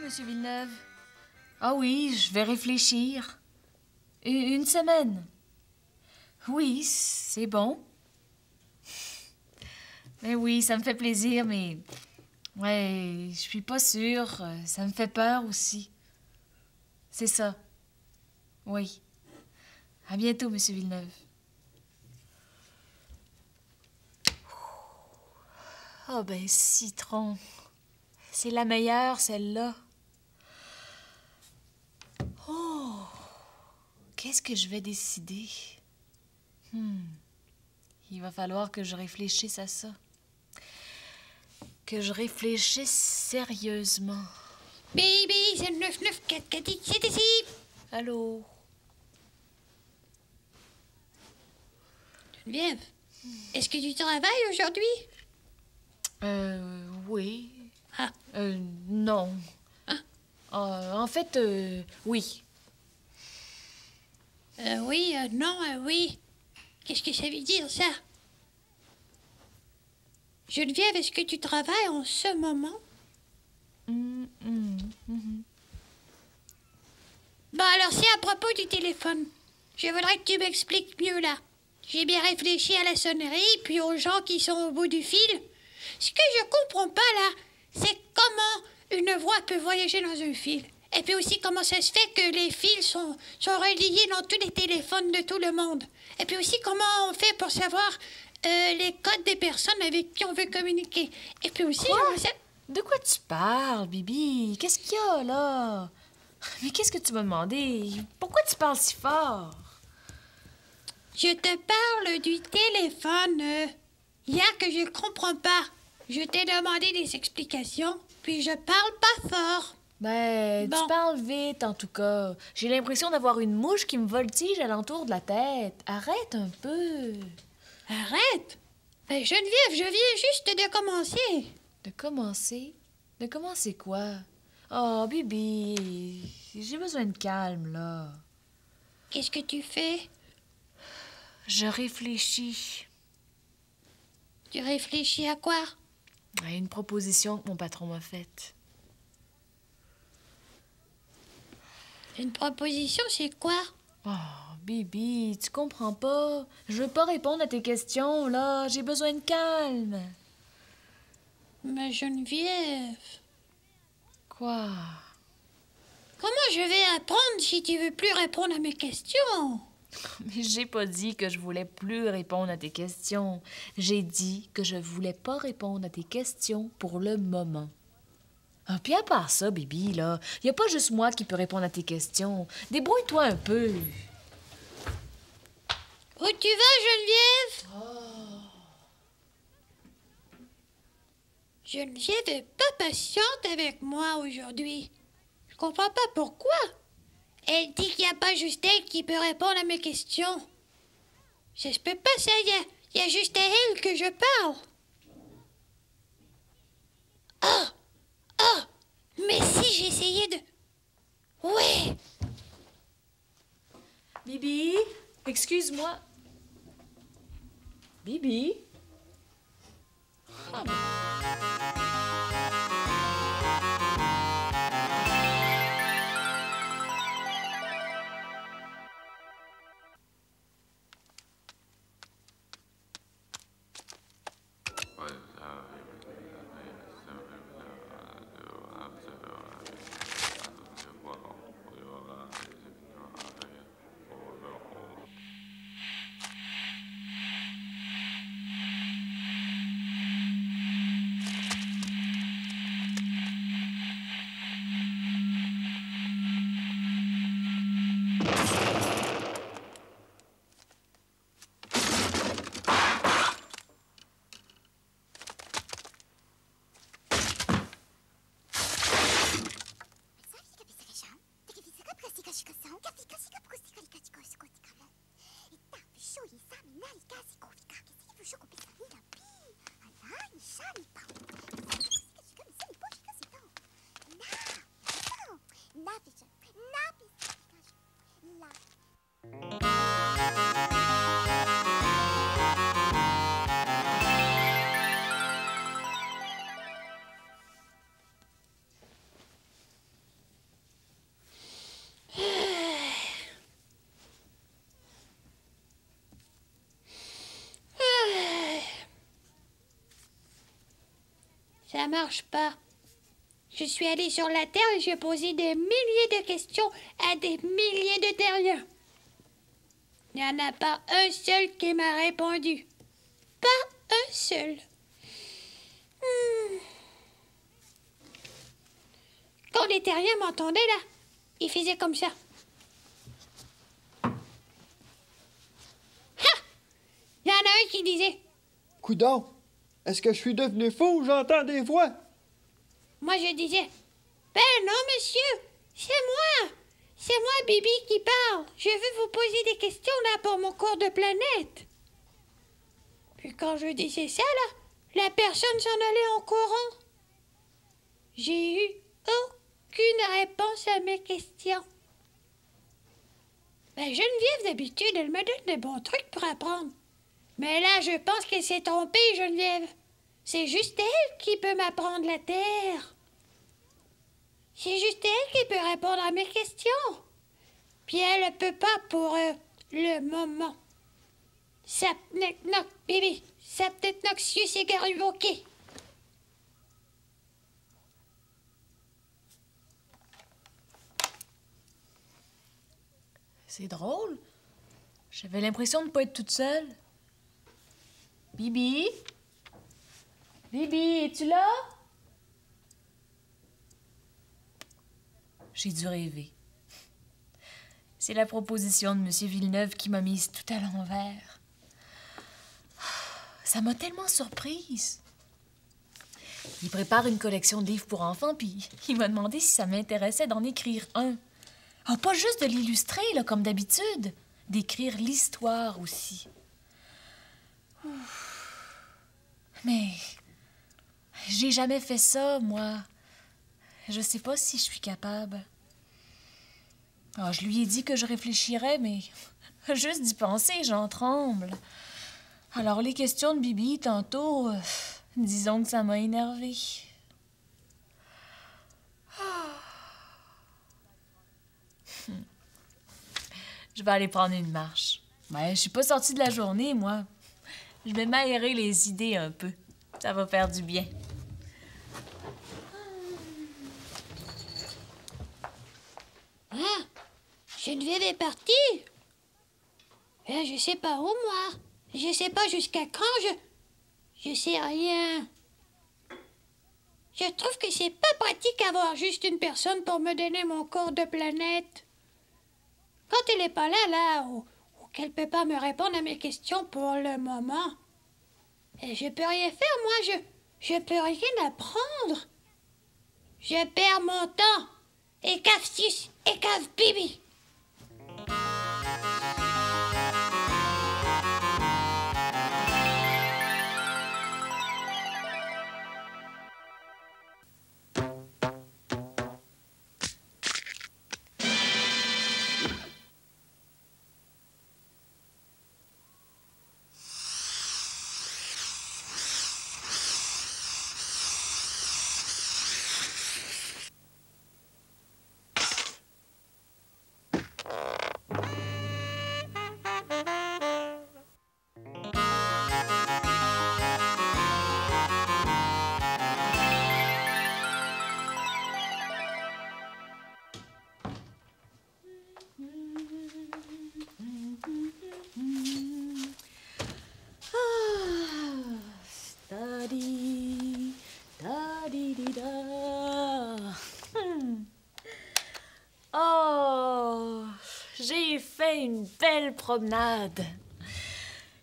Monsieur Villeneuve? Ah oui, je vais réfléchir. Une semaine. Oui, c'est bon. Mais oui, ça me fait plaisir, mais... Ouais, je suis pas sûre. Ça me fait peur aussi. C'est ça. Oui. À bientôt, Monsieur Villeneuve. Oh ben, citron. C'est la meilleure, celle-là. Oh! Qu'est-ce que je vais décider? Il va falloir que je réfléchisse à ça. Que je réfléchisse sérieusement. Baby, c'est 994 c'est ici. Allô? Geneviève, est-ce que tu travailles aujourd'hui? Oui. Ah. Non. Hein? En fait, oui. Oui, non, oui. Qu'est-ce que ça veut dire, ça? Geneviève, est-ce que tu travailles en ce moment? Bon, alors c'est à propos du téléphone. Je voudrais que tu m'expliques mieux, là. J'ai bien réfléchi à la sonnerie, puis aux gens qui sont au bout du fil. Ce que je comprends pas, là, c'est comment une voix peut voyager dans un fil. Et puis aussi comment ça se fait que les fils sont reliés dans tous les téléphones de tout le monde. Et puis aussi comment on fait pour savoir les codes des personnes avec qui on veut communiquer. Et puis aussi... Quoi? De quoi tu parles, Bibi? Qu'est-ce qu'il y a, là? Mais qu'est-ce que tu m'as demandé? Pourquoi tu parles si fort? Je te parle du téléphone. Il y a que je comprends pas. Je t'ai demandé des explications, puis je parle pas fort. Ben, Bon. tu parles vite, en tout cas. J'ai l'impression d'avoir une mouche qui me voltige alentour de la tête. Arrête un peu. Arrête! Ben, Geneviève, je viens juste de commencer. De commencer? De commencer quoi? Oh, Bibi, j'ai besoin de calme, là. Qu'est-ce que tu fais? Je réfléchis Tu réfléchis à quoi? à une proposition que mon patron m'a faite. Une proposition, c'est quoi? Oh, Bibi, tu comprends pas? Je veux pas répondre à tes questions, là. J'ai besoin de calme. Mais Geneviève, Quoi? comment je vais apprendre si tu veux plus répondre à mes questions? Mais j'ai pas dit que je voulais plus répondre à tes questions. J'ai dit que je voulais pas répondre à tes questions pour le moment. Ah, puis à part ça, Bibi, là, y a pas juste moi qui peux répondre à tes questions. Débrouille-toi un peu. Où tu vas, Geneviève? Geneviève est pas patiente avec moi aujourd'hui. Je comprends pas pourquoi. Elle dit qu'il n'y a pas juste elle qui peut répondre à mes questions. Ça se peut pas, ça. Il y a juste à elle que je parle. Oh! Mais si j'essayais de... Ouais! Bibi, excuse-moi. Bibi? Ça marche pas. Je suis allée sur la Terre et j'ai posé des milliers de questions à des milliers de terriens. Il n'y en a pas un seul qui m'a répondu. Pas un seul. Quand les terriens m'entendaient là, ils faisaient comme ça. Ha! Il y en a un qui disait... Coudonc, est-ce que je suis devenu fou ou j'entends des voix? Moi, je disais, ben non, monsieur, c'est moi. C'est moi, Bibi, qui parle. Je veux vous poser des questions, là, pour mon cours de planète. Puis quand je disais ça, là, la personne s'en allait en courant. J'ai eu aucune réponse à mes questions. Ben, Geneviève, d'habitude, elle me donne des bons trucs pour apprendre. Mais là, je pense qu'elle s'est trompée, Geneviève. C'est juste elle qui peut m'apprendre la Terre. C'est juste elle qui peut répondre à mes questions. Puis elle ne peut pas pour le moment. Sapneknok, Bibi. Sapneknoxius et Garuoké. C'est drôle. J'avais l'impression de ne pas être toute seule. Bibi? Bibi, es-tu là? J'ai dû rêver. C'est la proposition de M. Villeneuve qui m'a mise tout à l'envers. Ça m'a tellement surprise. Il prépare une collection de livres pour enfants, puis il m'a demandé si ça m'intéressait d'en écrire un. Ah, pas juste de l'illustrer, là, comme d'habitude. D'écrire l'histoire aussi. Mais j'ai jamais fait ça, moi. Je sais pas si je suis capable. Ah, je lui ai dit que je réfléchirais, mais juste d'y penser, j'en tremble. Alors, les questions de Bibi, tantôt, disons que ça m'a énervée. Je vais aller prendre une marche. Ouais, je suis pas sortie de la journée, moi. Je vais m'aérer les idées un peu. Ça va faire du bien. Ah, Geneviève est partie. Je sais pas où, moi. Je sais pas jusqu'à quand. Je sais rien. Je trouve que c'est pas pratique avoir juste une personne pour me donner mon cours de planète. Quand elle est pas là, ou qu'elle peut pas me répondre à mes questions pour le moment, je peux rien faire, moi. Je peux rien apprendre. Je perds mon temps. Et cave-sus, et cave-bibi. Oh, j'ai fait une belle promenade.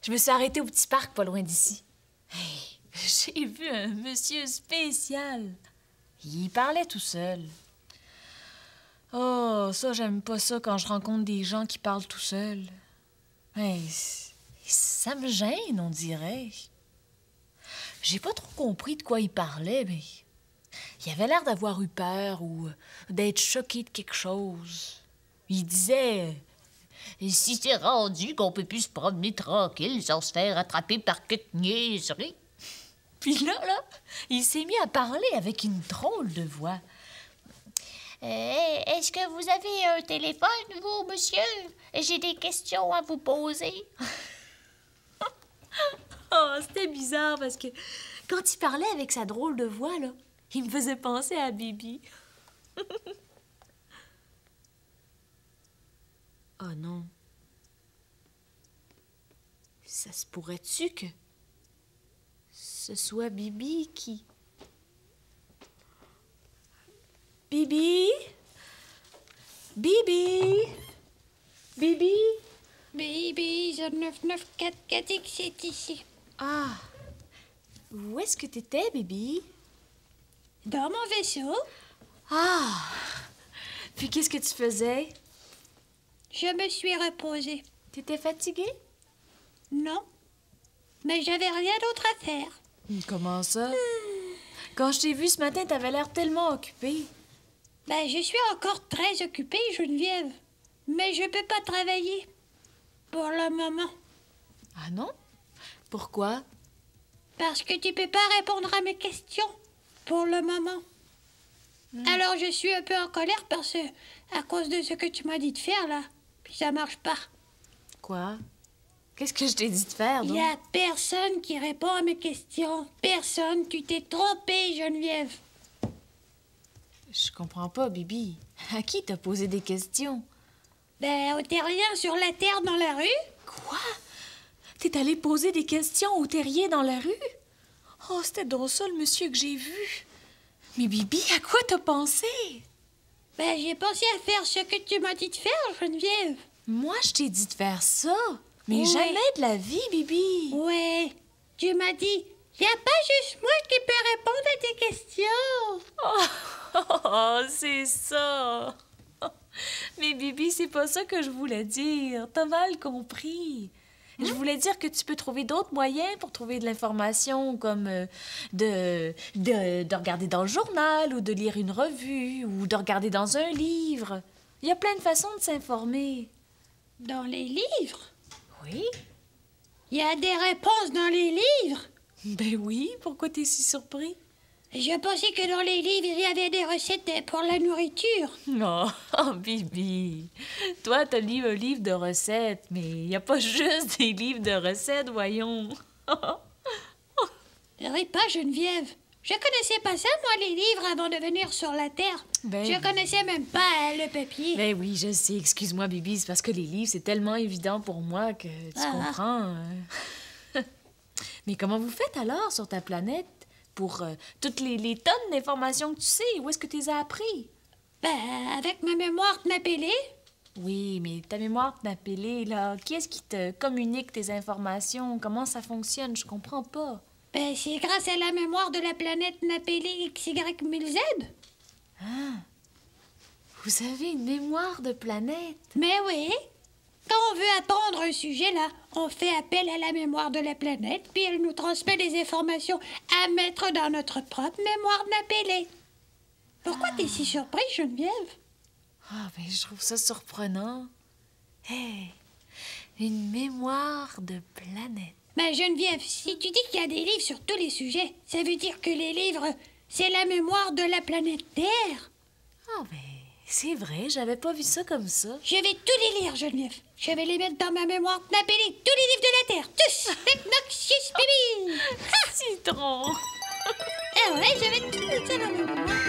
Je me suis arrêtée au petit parc pas loin d'ici. Hey, j'ai vu un monsieur spécial. Il parlait tout seul. Oh, ça, j'aime pas ça quand je rencontre des gens qui parlent tout seuls. Hey, ça me gêne, on dirait. J'ai pas trop compris de quoi il parlait, mais il avait l'air d'avoir eu peur ou d'être choqué de quelque chose. Il disait... Si c'est rendu qu'on peut plus se promener tranquille sans se faire attraper par quelque niaiserie. Puis là, il s'est mis à parler avec une drôle de voix. Est-ce que vous avez un téléphone, vous, monsieur? J'ai des questions à vous poser. Oh, c'était bizarre parce que Quand il parlait avec sa drôle de voix, là, il me faisait penser à Bibi. Oh non. Ça se pourrait-tu que ce soit Bibi qui... Bibi? Bibi? Bibi? Baby, 0994 c'est ici. Ah, où est-ce que t'étais, Bibi? Dans mon vaisseau, Ah, puis qu'est-ce que tu faisais? je me suis reposée. T'étais fatiguée? Non, mais j'avais rien d'autre à faire. Comment ça? Quand je t'ai vue ce matin, t'avais l'air tellement occupée. Ben, je suis encore très occupée, Geneviève. Mais je peux pas travailler. Pour le moment. Ah non? Pourquoi? Parce que tu peux pas répondre à mes questions. Pour le moment. Alors je suis un peu en colère à cause de ce que tu m'as dit de faire là. Puis ça marche pas. Quoi? Qu'est-ce que je t'ai dit de faire, Il donc? y a personne qui répond à mes questions. Personne. Tu t'es trompée, Geneviève. Je comprends pas, Bibi. À qui t'as posé des questions? Ben, au terrien sur la terre dans la rue. Quoi? T'es allé poser des questions au terrier dans la rue? Oh, c'était donc ça le monsieur que j'ai vu. Mais Bibi, à quoi t'as pensé? Ben, j'ai pensé à faire ce que tu m'as dit de faire, Geneviève. Moi, je t'ai dit de faire ça. Mais Ouais. jamais de la vie, Bibi. Ouais, tu m'as dit, y a pas juste moi qui peux répondre à tes questions. Oh, c'est ça. Mais Bibi, c'est pas ça que je voulais dire. T'as mal compris. Je voulais dire que tu peux trouver d'autres moyens pour trouver de l'information, comme de regarder dans le journal ou de lire une revue ou de regarder dans un livre. Il y a plein de façons de s'informer. Dans les livres? Oui? Il y a des réponses dans les livres? Ben oui, pourquoi t'es si surpris? Je pensais que dans les livres, il y avait des recettes pour la nourriture. Oh, Bibi, toi, t'as lu un livre de recettes, mais il n'y a pas juste des livres de recettes, voyons. Ris pas, Geneviève. Je connaissais pas ça, moi, les livres, avant de venir sur la Terre. Ben Je oui. connaissais même pas le papier. Ben oui, je sais, excuse-moi, Bibi, c'est parce que les livres, c'est tellement évident pour moi que tu comprends. Mais comment vous faites alors sur ta planète pour toutes les tonnes d'informations que tu sais? Où est-ce que tu les as appris? Ben, avec ma mémoire Knapélé. Oui, mais ta mémoire Knapélé, là, qui est-ce qui te communique tes informations? Comment ça fonctionne? Je comprends pas. Ben, c'est grâce à la mémoire de la planète Knapélé XY1000Z. Vous avez une mémoire de planète? Mais oui, quand on veut apprendre un sujet, là, on fait appel à la mémoire de la planète, puis elle nous transmet des informations à mettre dans notre propre mémoire Knapélé. Pourquoi t'es si surprise, Geneviève? Ah, ben, je trouve ça surprenant. Hey, une mémoire de planète. Ben, Geneviève, si tu dis qu'il y a des livres sur tous les sujets, ça veut dire que les livres, c'est la mémoire de la planète Terre. Ah, ben, c'est vrai, j'avais pas vu ça comme ça. Je vais tous les lire, Geneviève. Je vais les mettre dans ma mémoire Knapélé, tous les livres de la Terre, tous, avec Noxious Bibi. Citron! Ah ouais, je vais tout mettre ça dans ma mémoire.